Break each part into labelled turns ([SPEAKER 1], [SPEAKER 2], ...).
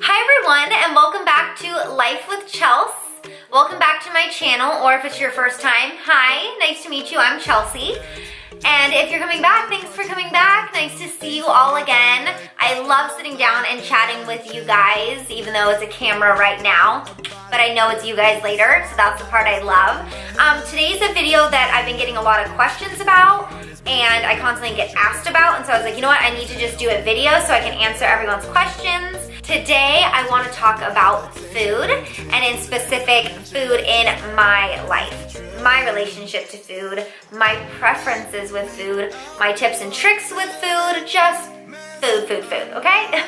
[SPEAKER 1] Hi everyone, and welcome back to Life with Chelsea. Welcome back to my channel, or if it's your first time, hi, nice to meet you, I'm Chelsea. And if you're coming back, thanks for coming back. Nice to see you all again. I love sitting down and chatting with you guys, even though it's a camera right now, but I know it's you guys later, so that's the part I love. Today's a video that I've been getting a lot of questions about, and I constantly get asked about, and so I was like, you know what, I need to just do a video so I can answer everyone's questions. Today, I want to talk about food, and in specific, food in my life. My relationship to food, my preferences with food, my tips and tricks with food, just food, okay?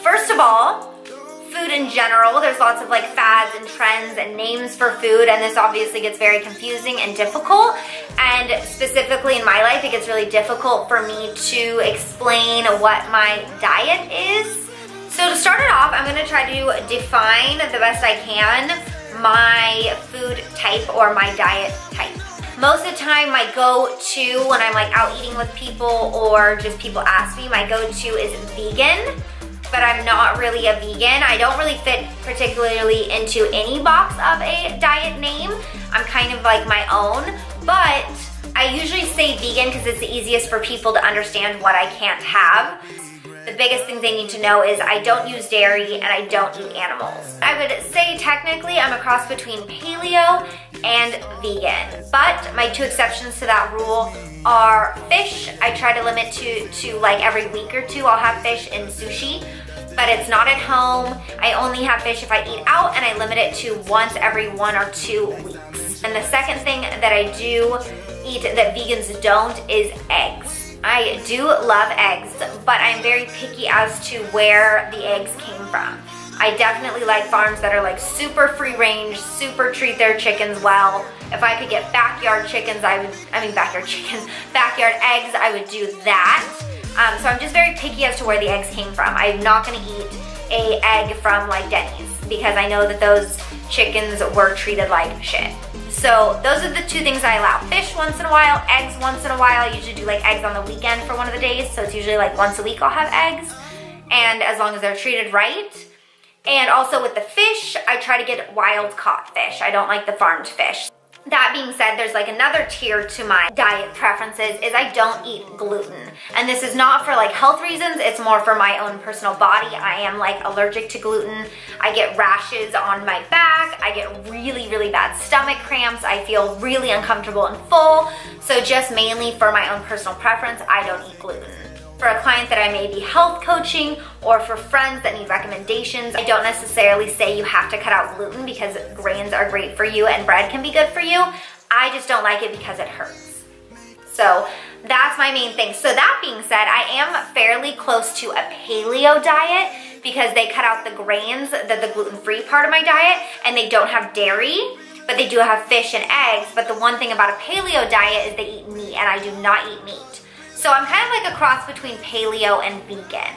[SPEAKER 1] First of all, food in general, there's lots of like fads and trends and names for food, and this obviously gets very confusing and difficult, and specifically in my life, it gets really difficult for me to explain what my diet is. So to start it off, I'm gonna try to define the best I can my food type or my diet type. Most of the time, my go-to when I'm like out eating with people or just people ask me, my go-to is vegan, but I'm not really a vegan. I don't really fit particularly into any box of a diet name. I'm kind of like my own, but I usually say vegan because it's the easiest for people to understand what I can't have. The biggest thing they need to know is I don't use dairy and I don't eat animals. I would say technically I'm a cross between paleo and vegan, but my two exceptions to that rule are fish. I try to limit to like every week or two I'll have fish in sushi, but it's not at home. I only have fish if I eat out, and I limit it to once every 1 or 2 weeks. And the second thing that I do eat that vegans don't is eggs. I do love eggs, but I'm very picky as to where the eggs came from. I definitely like farms that are like super free range, super treat their chickens well. If I could get backyard chickens, backyard eggs, I would do that. So I'm just very picky as to where the eggs came from. I'm not gonna eat an egg from like Denny's because I know that those chickens were treated like shit. So those are the two things I allow. Fish once in a while, eggs once in a while. I usually do like eggs on the weekend for one of the days, so it's usually like once a week I'll have eggs, and as long as they're treated right. And also with the fish, I try to get wild caught fish. I don't like the farmed fish. That being said, there's like another tier to my diet preferences is I don't eat gluten. And this is not for like health reasons, it's more for my own personal body. I am like allergic to gluten. I get rashes on my back. I get really, really bad stomach cramps. I feel really uncomfortable and full. So just mainly for my own personal preference, I don't eat gluten. For a client that I may be health coaching or for friends that need recommendations, I don't necessarily say you have to cut out gluten because grains are great for you and bread can be good for you. I just don't like it because it hurts. So that's my main thing. So that being said, I am fairly close to a paleo diet because they cut out the grains, the gluten-free part of my diet, and they don't have dairy, but they do have fish and eggs. But the one thing about a paleo diet is they eat meat, and I do not eat meat. So I'm kind of like a cross between paleo and vegan.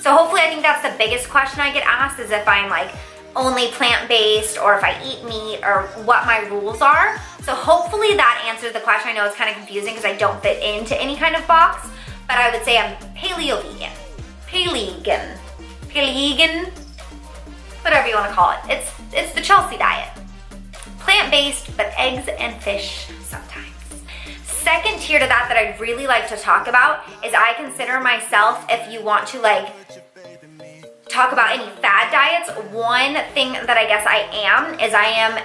[SPEAKER 1] So hopefully I think that's the biggest question I get asked is if I'm like only plant-based or if I eat meat or what my rules are. So hopefully that answers the question. I know it's kind of confusing because I don't fit into any kind of box, but I would say I'm paleo-vegan. Paleo-vegan, whatever you want to call it. It's the Chelsea diet. Plant-based, but eggs and fish sometimes. Second tier to that I'd really like to talk about is I consider myself, if you want to like talk about any fad diets, one thing that I guess I am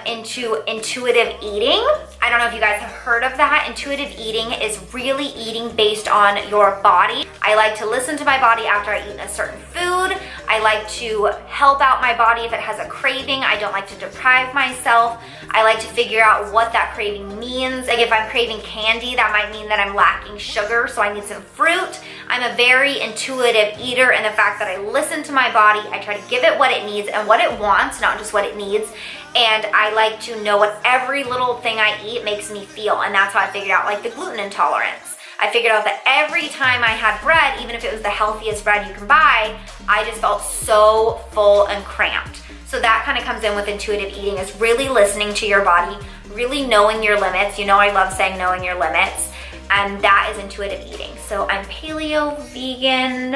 [SPEAKER 1] into intuitive eating. I don't know if you guys have heard of that. Intuitive eating is really eating based on your body. I like to listen to my body after I eat a certain food. I like to help out my body if it has a craving. I don't like to deprive myself. I like to figure out what that craving means. Like if I'm craving candy, that might mean that I'm lacking sugar, so I need some fruit. I'm a very intuitive eater in the fact that I listen to my body. I try to give it what it needs and what it wants, not just what it needs. And I like to know what every little thing I eat makes me feel. And that's how I figured out like the gluten intolerance. I figured out that every time I had bread, even if it was the healthiest bread you can buy, I just felt so full and cramped. So that kind of comes in with intuitive eating, is really listening to your body, really knowing your limits. You know I love saying knowing your limits. And that is intuitive eating. So I'm paleo, vegan,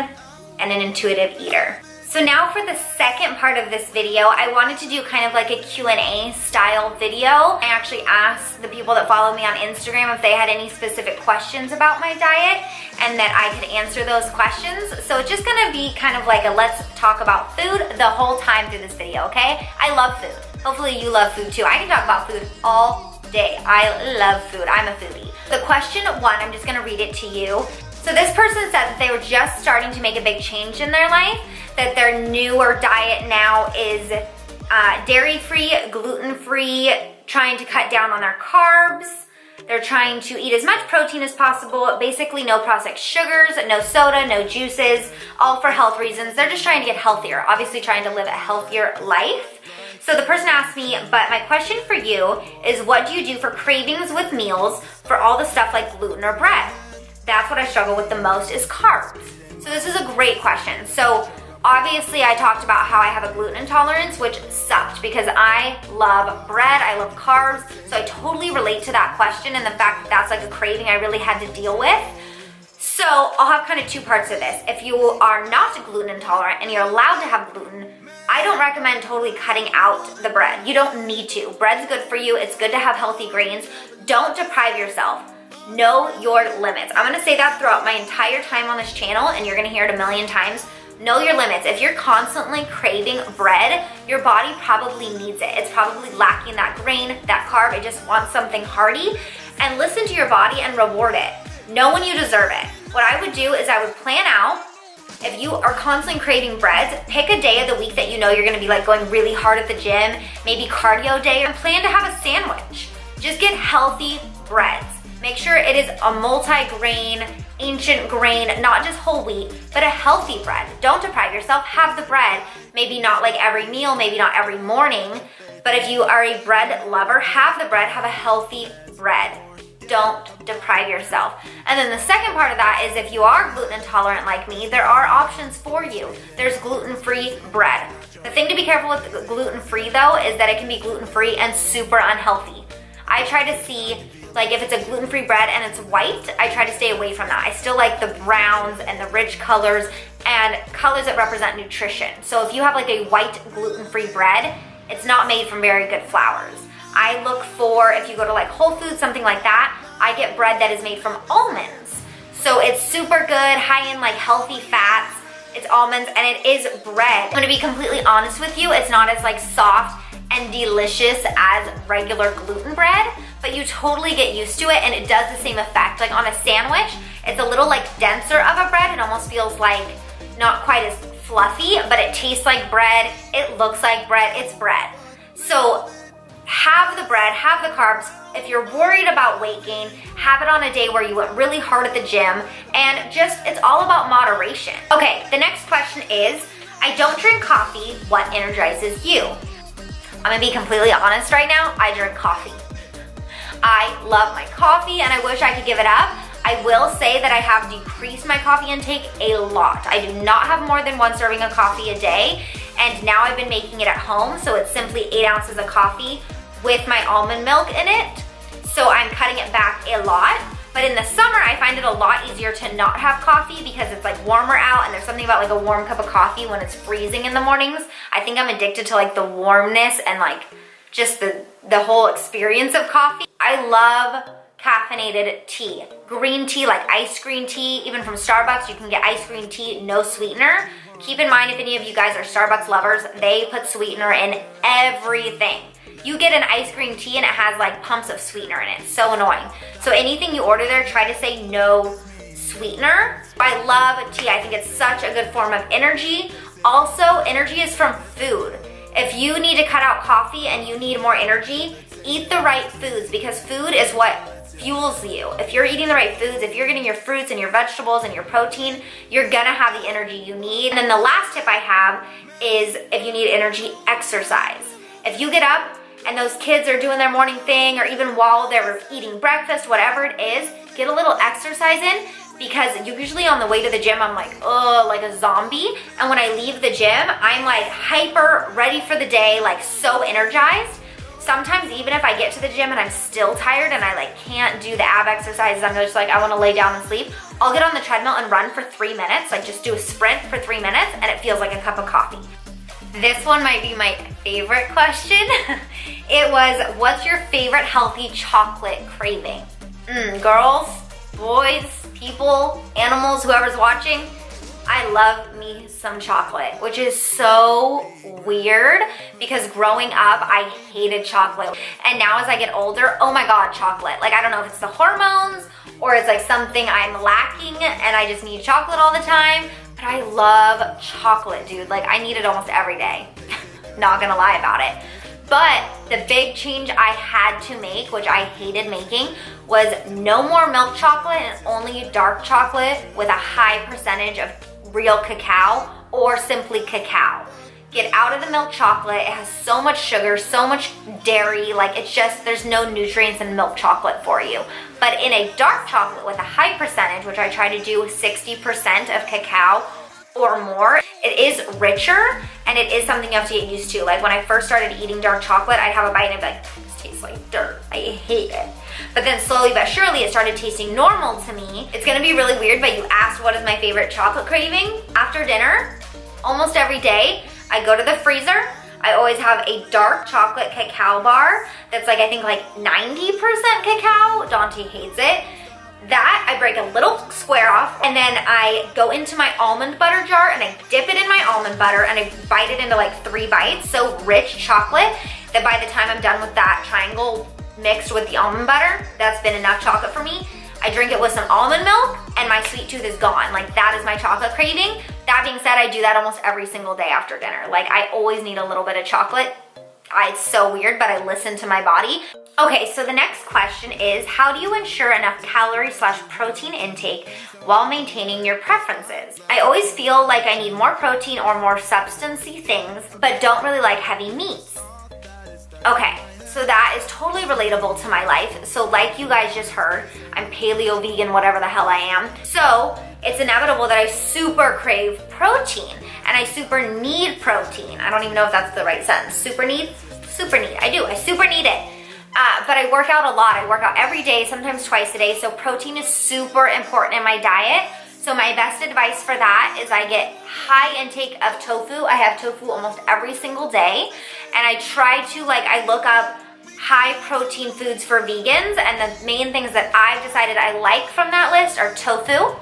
[SPEAKER 1] and an intuitive eater. So now for the second part of this video, I wanted to do kind of like a Q&A style video. I actually asked the people that follow me on Instagram if they had any specific questions about my diet and that I could answer those questions. So it's just gonna be kind of like a let's talk about food the whole time through this video, okay? I love food. Hopefully you love food too. I can talk about food all day. I love food. I'm a foodie. The question one, I'm just gonna read it to you. So this person said that they were just starting to make a big change in their life, that their newer diet now is dairy-free, gluten-free, trying to cut down on their carbs. They're trying to eat as much protein as possible, basically no processed sugars, no soda, no juices, all for health reasons. They're just trying to get healthier, obviously trying to live a healthier life. So the person asked me, but my question for you is what do you do for cravings with meals for all the stuff like gluten or bread? That's what I struggle with the most is carbs. So this is a great question. So obviously I talked about how I have a gluten intolerance, which sucked because I love bread, I love carbs. So I totally relate to that question and the fact that that's like a craving I really had to deal with. So I'll have kind of two parts of this. If you are not gluten intolerant and you're allowed to have gluten, I don't recommend totally cutting out the bread. You don't need to. Bread's good for you. It's good to have healthy grains. Don't deprive yourself. Know your limits. I'm gonna say that throughout my entire time on this channel and you're gonna hear it a million times. Know your limits. If you're constantly craving bread, your body probably needs it. It's probably lacking that grain, that carb. It just wants something hearty. And listen to your body and reward it. Know when you deserve it. What I would do is I would plan out, if you are constantly craving breads, pick a day of the week that you know you're gonna be like going really hard at the gym, maybe cardio day, and plan to have a sandwich. Just get healthy breads. Make sure it is a multi-grain, ancient grain, not just whole wheat, but a healthy bread. Don't deprive yourself, have the bread. Maybe not like every meal, maybe not every morning, but if you are a bread lover, have the bread, have a healthy bread. Don't deprive yourself. And then the second part of that is if you are gluten intolerant like me, there are options for you. There's gluten-free bread. The thing to be careful with gluten-free though is that it can be gluten-free and super unhealthy. I try to see, like if it's a gluten-free bread and it's white, I try to stay away from that. I still like the browns and the rich colors and colors that represent nutrition. So if you have like a white gluten-free bread, it's not made from very good flours. I look for, if you go to like Whole Foods, something like that, I get bread that is made from almonds. So it's super good, high in like healthy fats, it's almonds and it is bread. I'm gonna be completely honest with you, it's not as like soft and delicious as regular gluten bread, but you totally get used to it and it does the same effect. Like on a sandwich, it's a little like denser of a bread. It almost feels like not quite as fluffy, but it tastes like bread. It looks like bread, it's bread. So have the bread, have the carbs. If you're worried about weight gain, have it on a day where you went really hard at the gym and just, it's all about moderation. Okay, the next question is, I don't drink coffee, what energizes you? I'm gonna be completely honest right now, I drink coffee. I love my coffee and I wish I could give it up. I will say that I have decreased my coffee intake a lot. I do not have more than one serving of coffee a day, and now I've been making it at home, so it's simply 8 ounces of coffee with my almond milk in it. So I'm cutting it back a lot. But in the summer, I find it a lot easier to not have coffee because it's like warmer out and there's something about like a warm cup of coffee when it's freezing in the mornings. I think I'm addicted to like the warmness and like just the whole experience of coffee. I love caffeinated tea. Green tea, like iced green tea, even from Starbucks, you can get iced green tea, no sweetener. Keep in mind, if any of you guys are Starbucks lovers, they put sweetener in everything. You get an iced green tea and it has like pumps of sweetener in it. It's so annoying. So anything you order there, try to say no sweetener. I love tea. I think it's such a good form of energy. Also, energy is from food. If you need to cut out coffee and you need more energy, eat the right foods because food is what fuels you. If you're eating the right foods, if you're getting your fruits and your vegetables and your protein, you're gonna have the energy you need. And then the last tip I have is if you need energy, exercise. If you get up and those kids are doing their morning thing or even while they're eating breakfast, whatever it is, get a little exercise in because usually on the way to the gym, I'm like, oh, like a zombie. And when I leave the gym, I'm like hyper, ready for the day, like so energized. Sometimes even if I get to the gym and I'm still tired and I like can't do the ab exercises, I'm just like, I wanna lay down and sleep, I'll get on the treadmill and run for 3 minutes, like just do a sprint for 3 minutes, and it feels like a cup of coffee. This one might be my favorite question. It was, what's your favorite healthy chocolate craving? Girls, boys, people, animals, whoever's watching, I love me some chocolate, which is so weird because growing up, I hated chocolate. And now as I get older, oh my God, chocolate. Like, I don't know if it's the hormones or it's like something I'm lacking and I just need chocolate all the time, but I love chocolate, dude. Like, I need it almost every day. Not gonna lie about it. But the big change I had to make, which I hated making, was no more milk chocolate and only dark chocolate with a high percentage of real cacao or simply cacao. Get out of the milk chocolate. It has so much sugar, so much dairy, like it's just, there's no nutrients in milk chocolate for you. But in a dark chocolate with a high percentage, which I try to do 60% of cacao or more, it is richer and it is something you have to get used to. Like when I first started eating dark chocolate, I'd have a bite and I'd be like, this tastes like dirt, I hate it. But then slowly but surely it started tasting normal to me. It's gonna be really weird, but you asked what is my favorite chocolate craving? After dinner, almost every day, I go to the freezer. I always have a dark chocolate cacao bar that's like, I think like 90% cacao. Dante hates it. That, I break a little square off and then I go into my almond butter jar and I dip it in my almond butter and I bite it into like 3 bites. So rich chocolate that by the time I'm done with that triangle mixed with the almond butter, that's been enough chocolate for me. I drink it with some almond milk and my sweet tooth is gone. Like that is my chocolate craving. That being said, I do that almost every single day after dinner. Like I always need a little bit of chocolate. It's so weird, but I listen to my body. Okay, so the next question is, how do you ensure enough calorie/protein intake while maintaining your preferences? I always feel like I need more protein or more substancy things, but don't really like heavy meats. Okay, so that is totally relatable to my life. So like you guys just heard, I'm paleo, vegan, whatever the hell I am. So it's inevitable that I super crave protein and I super need protein. I don't even know if that's the right sentence. Super need? Super need. I do. I super need it. But I work out a lot. I work out every day, sometimes twice a day. So protein is super important in my diet. So my best advice for that is I get high intake of tofu. I have tofu almost every single day. And I try to, like, I look up high protein foods for vegans. And the main things that I've decided I like from that list are tofu.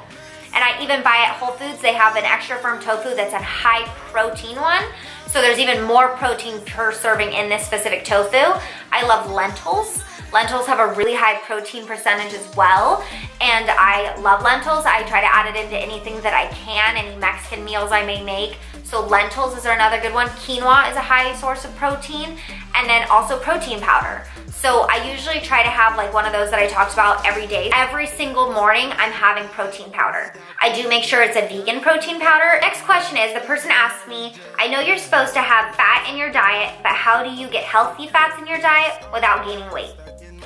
[SPEAKER 1] And I even buy at Whole Foods, they have an extra firm tofu that's a high protein one. So there's even more protein per serving in this specific tofu. I love lentils. Lentils have a really high protein percentage as well. And I love lentils. I try to add it into anything that I can, any Mexican meals I may make. So lentils is another good one. Quinoa is a high source of protein. And then also protein powder. So I usually try to have like one of those that I talked about every day. Every single morning, I'm having protein powder. I do make sure it's a vegan protein powder. Next question is, the person asked me, I know you're supposed to have fat in your diet, but how do you get healthy fats in your diet without gaining weight?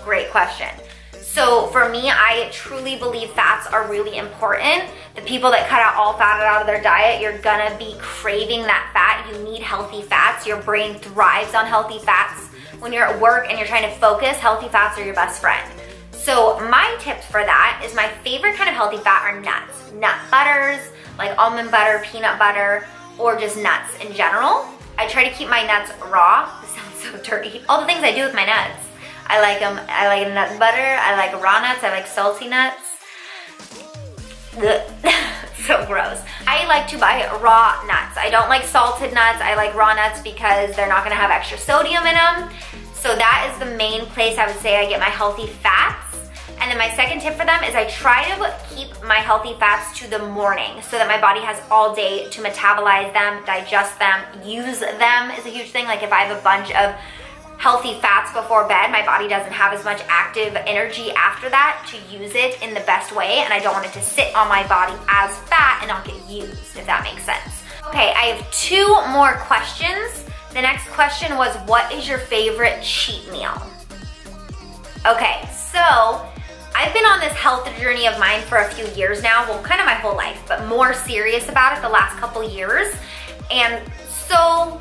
[SPEAKER 1] Great question. So for me, I truly believe fats are really important. The people that cut out all fat out of their diet, you're gonna be craving that fat. You need healthy fats. Your brain thrives on healthy fats. When you're at work and you're trying to focus, healthy fats are your best friend. So my tips for that is my favorite kind of healthy fat are nuts. Nut butters, like almond butter, peanut butter, or just nuts in general. I try to keep my nuts raw. This sounds so dirty. All the things I do with my nuts. I like them. I like nut butter. I like raw nuts. I like salty nuts. So gross. I like to buy raw nuts. I don't like salted nuts. I like raw nuts because they're not gonna have extra sodium in them. So that is the main place I would say I get my healthy fats. And then my second tip for them is I try to keep my healthy fats to the morning so that my body has all day to metabolize them, digest them, use them is a huge thing. Like if I have a bunch of healthy fats before bed, my body doesn't have as much active energy after that to use it in the best way, and I don't want it to sit on my body as fat and not get used, if that makes sense. Okay, I have 2 more questions. The next question was, what is your favorite cheat meal? Okay, so I've been on this health journey of mine for a few years now, well, kind of my whole life, but more serious about it the last couple years. And so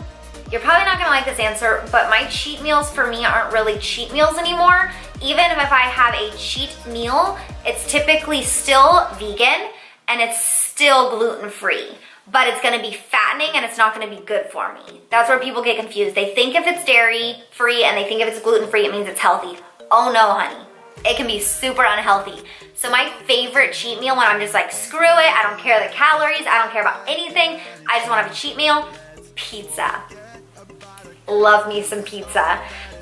[SPEAKER 1] You're probably not gonna like this answer, but my cheat meals for me aren't really cheat meals anymore. Even if I have a cheat meal, it's typically still vegan and it's still gluten-free, but it's gonna be fattening and it's not gonna be good for me. That's where people get confused. They think if it's dairy-free and they think if it's gluten-free, it means it's healthy. Oh no, honey. It can be super unhealthy. So my favorite cheat meal when I'm just like, screw it, I don't care the calories, I don't care about anything, I just wanna have a cheat meal, pizza. Love me some pizza.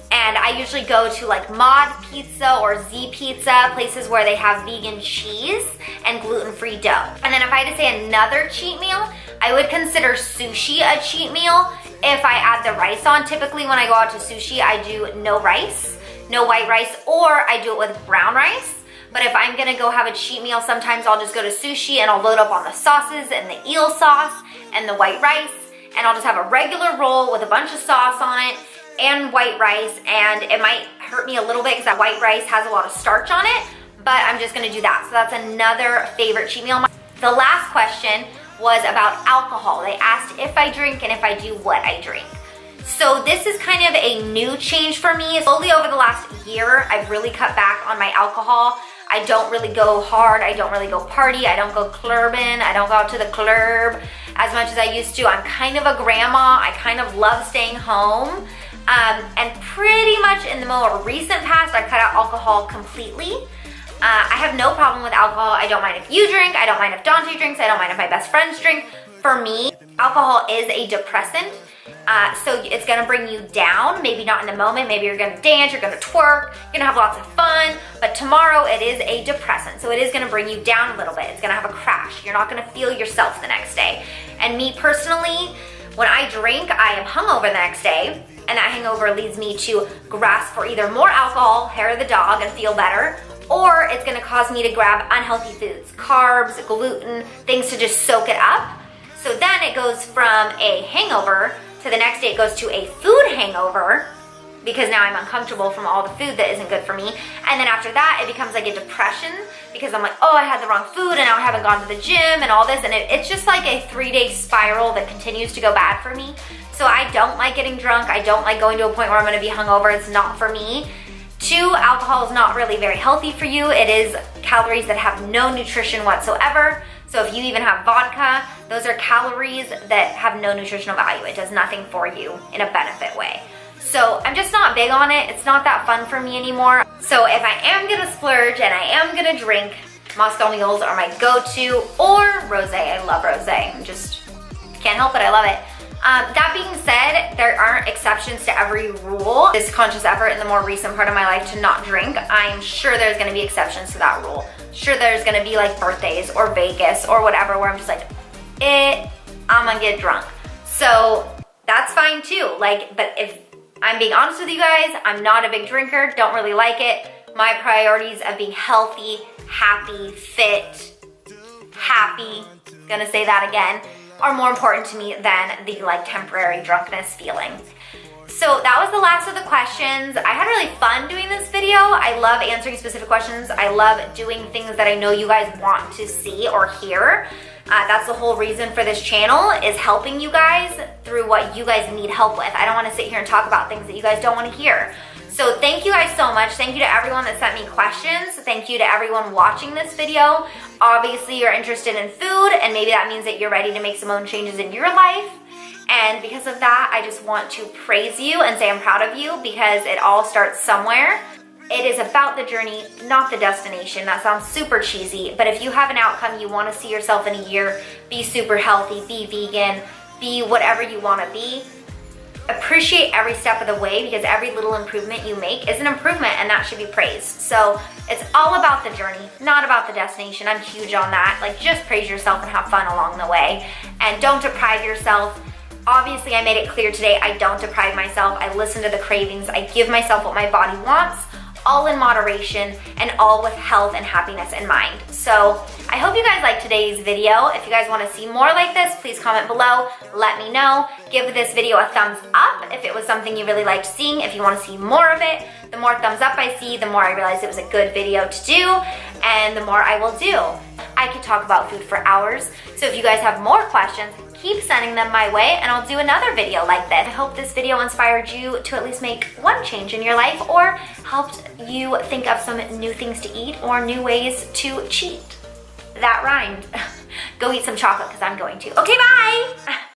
[SPEAKER 1] And I usually go to like Mod Pizza or Z Pizza, places where they have vegan cheese and gluten-free dough. And then if I had to say another cheat meal, I would consider sushi a cheat meal if I add the rice on. Typically when I go out to sushi, I do no rice, no white rice, or I do it with brown rice. But if I'm gonna go have a cheat meal, sometimes I'll just go to sushi and I'll load up on the sauces and the eel sauce and the white rice, and I'll just have a regular roll with a bunch of sauce on it and white rice, and it might hurt me a little bit because that white rice has a lot of starch on it, but I'm just gonna do that. So that's another favorite cheat meal. The last question was about alcohol. They asked if I drink and if I do, what I drink. So this is kind of a new change for me. Slowly over the last year, I've really cut back on my alcohol. I don't really go hard, I don't really go party, I don't go clubbing, I don't go out to the club as much as I used to. I'm kind of a grandma, I kind of love staying home. And pretty much in the more recent past, I've cut out alcohol completely. I have no problem with alcohol. I don't mind if you drink, I don't mind if Dante drinks, I don't mind if my best friends drink. For me, alcohol is a depressant. So it's gonna bring you down, maybe not in the moment, maybe you're gonna dance, you're gonna twerk, you're gonna have lots of fun, but tomorrow it is a depressant. So it is gonna bring you down a little bit. It's gonna have a crash. You're not gonna feel yourself the next day. And me personally, when I drink, I am hungover the next day, and that hangover leads me to grasp for either more alcohol, hair of the dog, and feel better, or it's gonna cause me to grab unhealthy foods, carbs, gluten, things to just soak it up. So then it goes from a hangover to the next day it goes to a food hangover, because now I'm uncomfortable from all the food that isn't good for me. And then after that, it becomes like a depression because I'm like, oh, I had the wrong food and now I haven't gone to the gym and all this. And it's just like a 3-day spiral that continues to go bad for me. So I don't like getting drunk. I don't like going to a point where I'm gonna be hungover. It's not for me. 2, alcohol is not really very healthy for you. It is calories that have no nutrition whatsoever. So if you even have vodka, those are calories that have no nutritional value. It does nothing for you in a benefit way. So I'm just not big on it. It's not that fun for me anymore. So if I am gonna splurge and I am gonna drink, Moscow Mules are my go-to, or rosé. I love rosé. Can't help it, I love it. That being said, there aren't exceptions to every rule. This conscious effort in the more recent part of my life to not drink, I'm sure there's gonna be exceptions to that rule. Sure, there's gonna be like birthdays or Vegas or whatever where I'm just like, I'm gonna get drunk. So that's fine too. But if I'm being honest with you guys, I'm not a big drinker, don't really like it. My priorities of being healthy, happy, fit, gonna say that again, are more important to me than the temporary drunkenness feeling. So that was the last of the questions. I had really fun doing this video. I love answering specific questions. I love doing things that I know you guys want to see or hear. That's the whole reason for this channel, is helping you guys through what you guys need help with. I don't want to sit here and talk about things that you guys don't want to hear. So thank you guys so much. Thank you to everyone that sent me questions. Thank you to everyone watching this video. Obviously, you're interested in food, and maybe that means that you're ready to make some own changes in your life. And because of that, I just want to praise you and say I'm proud of you, because it all starts somewhere. It is about the journey, not the destination. That sounds super cheesy, but if you have an outcome you want to see yourself in a year, be super healthy, be vegan, be whatever you want to be, appreciate every step of the way, because every little improvement you make is an improvement, and that should be praised. So it's all about the journey, not about the destination. I'm huge on that. Just praise yourself and have fun along the way, and don't deprive yourself. Obviously, I made it clear today, I don't deprive myself. I listen to the cravings. I give myself what my body wants, all in moderation, and all with health and happiness in mind. So I hope you guys liked today's video. If you guys want to see more like this, please comment below. Let me know. Give this video a thumbs up if it was something you really liked seeing. If you want to see more of it, the more thumbs up I see, the more I realize it was a good video to do, and the more I will do. I could talk about food for hours. So if you guys have more questions, keep sending them my way and I'll do another video like this. I hope this video inspired you to at least make one change in your life or helped you think of some new things to eat or new ways to cheat. That rhymed. Go eat some chocolate because I'm going to. Okay, bye!